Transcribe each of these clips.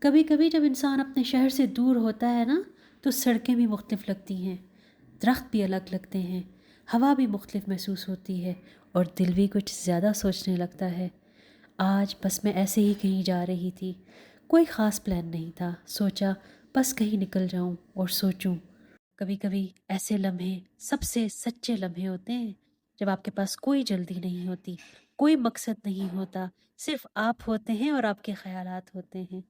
کبھی کبھی جب انسان اپنے شہر سے دور ہوتا ہے نا تو سڑکیں بھی مختلف لگتی ہیں، درخت بھی الگ لگتے ہیں، ہوا بھی مختلف محسوس ہوتی ہے اور دل بھی کچھ زیادہ سوچنے لگتا ہے۔ آج بس میں ایسے ہی کہیں جا رہی تھی، کوئی خاص پلان نہیں تھا، سوچا بس کہیں نکل جاؤں اور سوچوں۔ کبھی کبھی ایسے لمحے سب سے سچے لمحے ہوتے ہیں جب آپ کے پاس کوئی جلدی نہیں ہوتی، کوئی مقصد نہیں ہوتا، صرف آپ ہوتے ہیں اور آپ کے خیالات ہوتے ہیں۔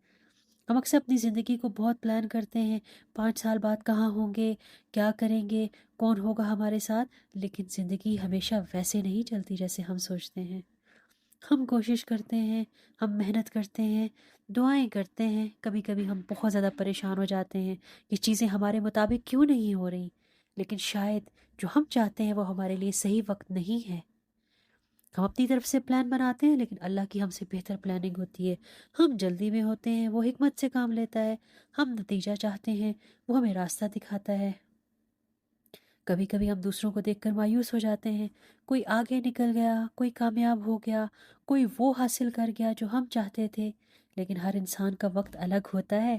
ہم اکثر اپنی زندگی کو بہت پلان کرتے ہیں، 5 سال بعد کہاں ہوں گے، کیا کریں گے، کون ہوگا ہمارے ساتھ، لیکن زندگی ہمیشہ ویسے نہیں چلتی جیسے ہم سوچتے ہیں۔ ہم کوشش کرتے ہیں، ہم محنت کرتے ہیں، دعائیں کرتے ہیں، کبھی کبھی ہم بہت زیادہ پریشان ہو جاتے ہیں کہ چیزیں ہمارے مطابق کیوں نہیں ہو رہی، لیکن شاید جو ہم چاہتے ہیں وہ ہمارے لیے صحیح وقت نہیں ہے۔ ہم اپنی طرف سے پلان بناتے ہیں لیکن اللہ کی ہم سے بہتر پلاننگ ہوتی ہے۔ ہم جلدی میں ہوتے ہیں، وہ حکمت سے کام لیتا ہے، ہم نتیجہ چاہتے ہیں، وہ ہمیں راستہ دکھاتا ہے۔ کبھی کبھی ہم دوسروں کو دیکھ کر مایوس ہو جاتے ہیں، کوئی آگے نکل گیا، کوئی کامیاب ہو گیا، کوئی وہ حاصل کر گیا جو ہم چاہتے تھے، لیکن ہر انسان کا وقت الگ ہوتا ہے۔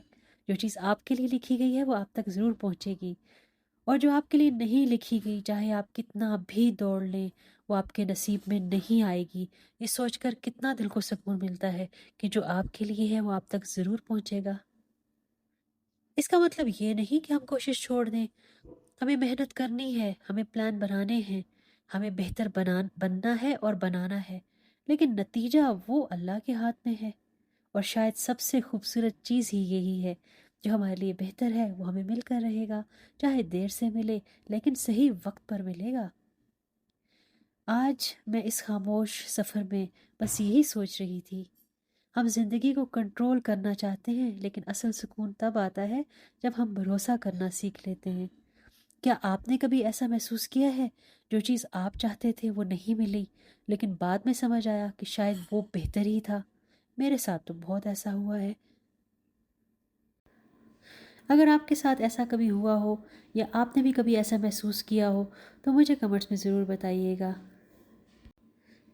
جو چیز آپ کے لیے لکھی گئی ہے وہ آپ تک ضرور پہنچے گی، اور جو آپ کے لیے نہیں لکھی گئی، چاہے آپ کتنا بھی دوڑ لیں، وہ آپ کے نصیب میں نہیں آئے گی۔ یہ سوچ کر کتنا دل کو سکون ملتا ہے کہ جو آپ کے لیے ہے وہ آپ تک ضرور پہنچے گا۔ اس کا مطلب یہ نہیں کہ ہم کوشش چھوڑ دیں، ہمیں محنت کرنی ہے، ہمیں پلان بنانے ہیں، ہمیں بہتر بننا ہے اور بنانا ہے، لیکن نتیجہ وہ اللہ کے ہاتھ میں ہے۔ اور شاید سب سے خوبصورت چیز ہی یہی ہے، جو ہمارے لیے بہتر ہے وہ ہمیں مل کر رہے گا، چاہے دیر سے ملے لیکن صحیح وقت پر ملے گا۔ آج میں اس خاموش سفر میں بس یہی سوچ رہی تھی، ہم زندگی کو کنٹرول کرنا چاہتے ہیں لیکن اصل سکون تب آتا ہے جب ہم بھروسہ کرنا سیکھ لیتے ہیں۔ کیا آپ نے کبھی ایسا محسوس کیا ہے جو چیز آپ چاہتے تھے وہ نہیں ملی، لیکن بعد میں سمجھ آیا کہ شاید وہ بہتر ہی تھا؟ میرے ساتھ تو بہت ایسا ہوا ہے۔ اگر آپ کے ساتھ ایسا کبھی ہوا ہو یا آپ نے بھی کبھی ایسا محسوس کیا ہو تو مجھے کمنٹس میں ضرور بتائیے گا۔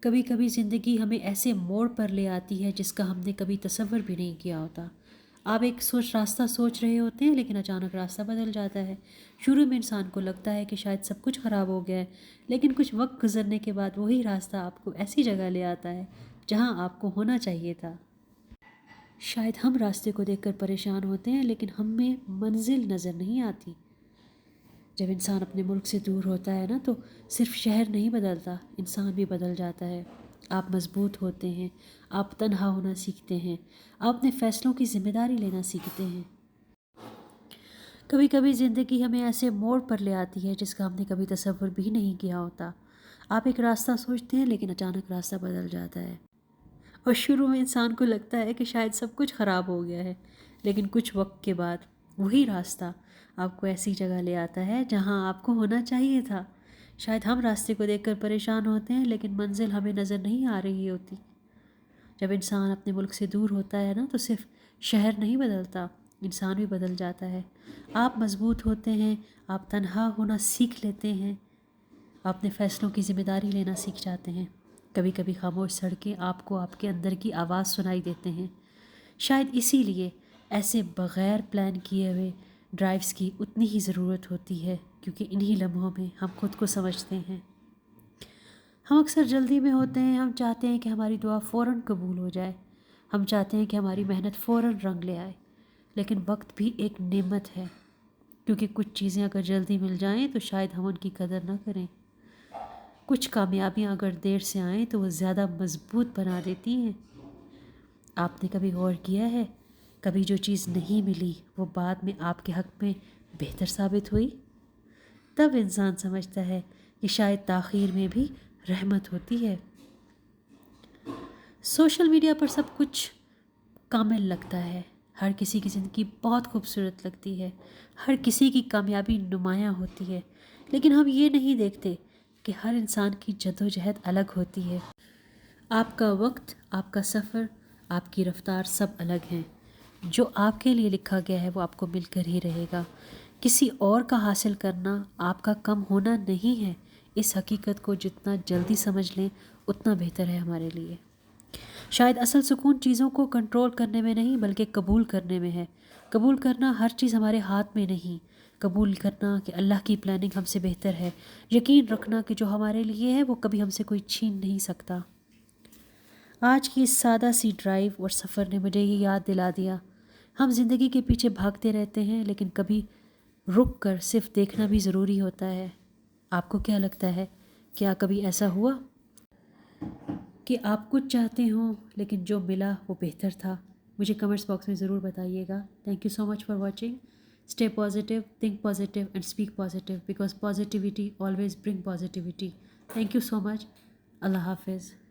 کبھی کبھی زندگی ہمیں ایسے موڑ پر لے آتی ہے جس کا ہم نے کبھی تصور بھی نہیں کیا ہوتا۔ آپ ایک راستہ سوچ رہے ہوتے ہیں لیکن اچانک راستہ بدل جاتا ہے۔ شروع میں انسان کو لگتا ہے کہ شاید سب کچھ خراب ہو گیا ہے، لیکن کچھ وقت گزرنے کے بعد وہی راستہ آپ کو ایسی جگہ لے آتا ہے جہاں آپ کو ہونا چاہیے تھا۔ شاید ہم راستے کو دیکھ کر پریشان ہوتے ہیں لیکن ہمیں منزل نظر نہیں آتی۔ جب انسان اپنے ملک سے دور ہوتا ہے نا تو صرف شہر نہیں بدلتا، انسان بھی بدل جاتا ہے۔ آپ مضبوط ہوتے ہیں، آپ تنہا ہونا سیکھتے ہیں، آپ اپنے فیصلوں کی ذمہ داری لینا سیکھتے ہیں۔ کبھی کبھی زندگی ہمیں ایسے موڑ پر لے آتی ہے جس کا ہم نے کبھی تصور بھی نہیں کیا ہوتا۔ آپ ایک راستہ سوچتے ہیں لیکن اچانک راستہ بدل جاتا ہے، اور شروع میں انسان کو لگتا ہے کہ شاید سب کچھ خراب ہو گیا ہے، لیکن کچھ وقت کے بعد وہی راستہ آپ کو ایسی جگہ لے آتا ہے جہاں آپ کو ہونا چاہیے تھا۔ شاید ہم راستے کو دیکھ کر پریشان ہوتے ہیں لیکن منزل ہمیں نظر نہیں آ رہی ہوتی۔ جب انسان اپنے ملک سے دور ہوتا ہے نا تو صرف شہر نہیں بدلتا، انسان بھی بدل جاتا ہے۔ آپ مضبوط ہوتے ہیں، آپ تنہا ہونا سیکھ لیتے ہیں، آپ اپنے فیصلوں کی ذمہ داری لینا سیکھ جاتے ہیں۔ کبھی کبھی خاموش سڑکیں آپ کو آپ کے اندر کی آواز سنائی دیتے ہیں۔ شاید اسی لیے ایسے بغیر پلان کیے ہوئے ڈرائیوز کی اتنی ہی ضرورت ہوتی ہے، کیونکہ انہی لمحوں میں ہم خود کو سمجھتے ہیں۔ ہم اکثر جلدی میں ہوتے ہیں، ہم چاہتے ہیں کہ ہماری دعا فوراً قبول ہو جائے، ہم چاہتے ہیں کہ ہماری محنت فوراً رنگ لے آئے، لیکن وقت بھی ایک نعمت ہے، کیونکہ کچھ چیزیں اگر جلدی مل جائیں تو شاید ہم ان کی قدر نہ کریں۔ کچھ کامیابیاں اگر دیر سے آئیں تو وہ زیادہ مضبوط بنا دیتی ہیں۔ آپ نے کبھی غور کیا ہے، کبھی جو چیز نہیں ملی وہ بعد میں آپ کے حق میں بہتر ثابت ہوئی؟ تب انسان سمجھتا ہے کہ شاید تاخیر میں بھی رحمت ہوتی ہے۔ سوشل میڈیا پر سب کچھ کامل لگتا ہے، ہر کسی کی زندگی بہت خوبصورت لگتی ہے، ہر کسی کی کامیابی نمایاں ہوتی ہے، لیکن ہم یہ نہیں دیکھتے کہ ہر انسان کی جدوجہد الگ ہوتی ہے۔ آپ کا وقت، آپ کا سفر، آپ کی رفتار سب الگ ہیں۔ جو آپ کے لیے لکھا گیا ہے وہ آپ کو مل کر ہی رہے گا۔ کسی اور کا حاصل کرنا آپ کا کم ہونا نہیں ہے۔ اس حقیقت کو جتنا جلدی سمجھ لیں اتنا بہتر ہے ہمارے لیے۔ شاید اصل سکون چیزوں کو کنٹرول کرنے میں نہیں بلکہ قبول کرنے میں ہے۔ قبول کرنا ہر چیز ہمارے ہاتھ میں نہیں، قبول کرنا کہ اللہ کی پلاننگ ہم سے بہتر ہے، یقین رکھنا کہ جو ہمارے لیے ہے وہ کبھی ہم سے کوئی چھین نہیں سکتا۔ آج کی اس سادہ سی ڈرائیو اور سفر نے مجھے یہ یاد دلا دیا، ہم زندگی کے پیچھے بھاگتے رہتے ہیں لیکن کبھی رک کر صرف دیکھنا بھی ضروری ہوتا ہے۔ آپ کو کیا لگتا ہے؟ کیا کبھی ایسا ہوا کہ آپ کچھ چاہتے ہوں لیکن جو ملا وہ بہتر تھا؟ مجھے کمنٹس باکس میں ضرور بتائیے گا۔ Thank you so much for watching. Stay positive, think positive and speak positive because positivity always bring positivity. Thank you so much. اللہ حافظ۔